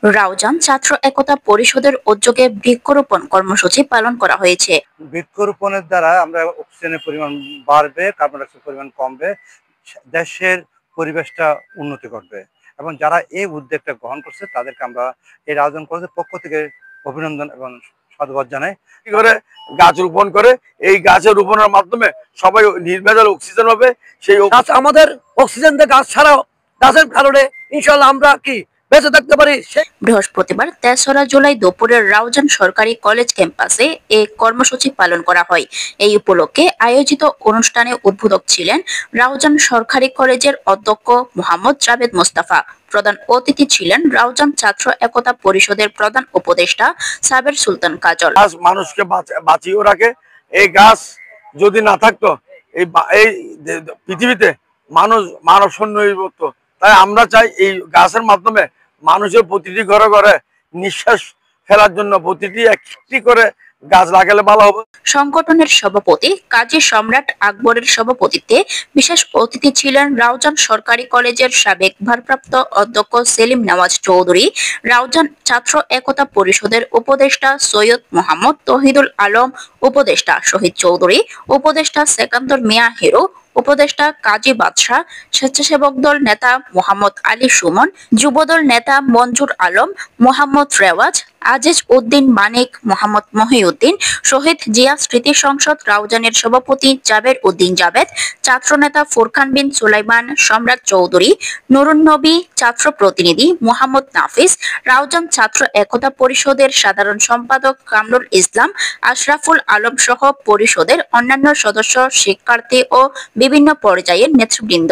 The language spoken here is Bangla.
রাউজান ছাত্র একতা পরিষদের উদ্যোগে বৃক্ষরোপণ কর্মসূচি পালন করা হয়েছে। বৃক্ষরোপণের দ্বারা আমরা অক্সিজেনের পরিমাণ বাড়বে, কার্বন ডাইঅক্সাইডের পরিমাণ কমবে, দেশের পরিবেশটা উন্নতি করবে। এবং যারা এই উদ্যোগটা গ্রহণ করছে তাদেরকে আমরা এই রাউজান কলেজের পক্ষ থেকে অভিনন্দন এবং সাধুবাদ জানাই। কি করে গাছ রোপণ করে, এই গাছের রোপণের মাধ্যমে সবাই নির্ভেজাল অক্সিজেন হবে। সেই গাছ আমাদের অক্সিজেন দেয়, গাছ ছাড়াও গাছের কারণে ইনশাআল্লাহ আমরা কি বেঁচে থাকতে পারি। বৃহস্পতিবার ৩রা জুলাই দুপুরে রাউজান সরকারি কলেজ ক্যাম্পাসে এই কর্মসূচি পালন করা হয়। এই উপলক্ষে আয়োজিত অনুষ্ঠানে উদ্বোধক ছিলেন রাউজান সরকারি কলেজের অধ্যক্ষ মোহাম্মদ জাভেদ মোস্তফা। প্রধান অতিথি ছিলেন রাউজান ছাত্র একতা পরিষদের প্রধান উপদেষ্টা সাবের সুলতান কাজল। গাছ মানুষকে বাঁচিয়ে রাখে। এই গাছ যদি না থাকতো এই পৃথিবীতে মানব শূন্য হয়ে পড়তো। তাই আমরা চাই এই গাছের মাধ্যমে মানুষের প্রতিটি ঘরে ঘরে নিঃশ্বাস ফেলার জন্য প্রতিটি একটি করে গাছ লাগালে ভালো হবে। সংগঠনের সভাপতি কাজী সম্রাট আকবরের সভাপতিত্বে বিশেষ অতিথি ছিলেন রাউজান সরকারি কলেজের সাবেক ভারপ্রাপ্ত অধ্যক্ষ সেলিম নওয়াজ চৌধুরী, রাউজান ছাত্র একতা পরিষদের উপদেষ্টা সৈয়দ মোহাম্মদ তহিদুল আলম, উপদেষ্টা শহীদ চৌধুরী, উপদেষ্টা সেকান্দর মিয়া হিরো, উপদেষ্টা কাজী বাদশাহ, স্বেচ্ছাসেবক দল নেতা মোহাম্মদ আলী সুমন, যুবদল নেতা মঞ্জুর আলম, মোহাম্মদ রেওয়াজ, আজিজ উদ্দিন মানিক, মোহাম্মদ মহিউদ্দিন, শহীদ জিয়া স্মৃতি সংসদ রাউজানের সভাপতি জাবের উদ্দিন জাবেদ, ছাত্রনেতা ফুরকান বিন সুলাইমান, সম্রাট চৌধুরী, নুরুন নবী, ছাত্র প্রতিনিধি মোহাম্মদ নাফিস, রাউজান ছাত্র একতা পরিষদের সাধারণ সম্পাদক কামরুল ইসলাম, আশরাফুল আলম সহ পরিষদের অন্যান্য সদস্য, শিক্ষার্থী ও বিভিন্ন পর্যায়ের নেতৃবৃন্দ।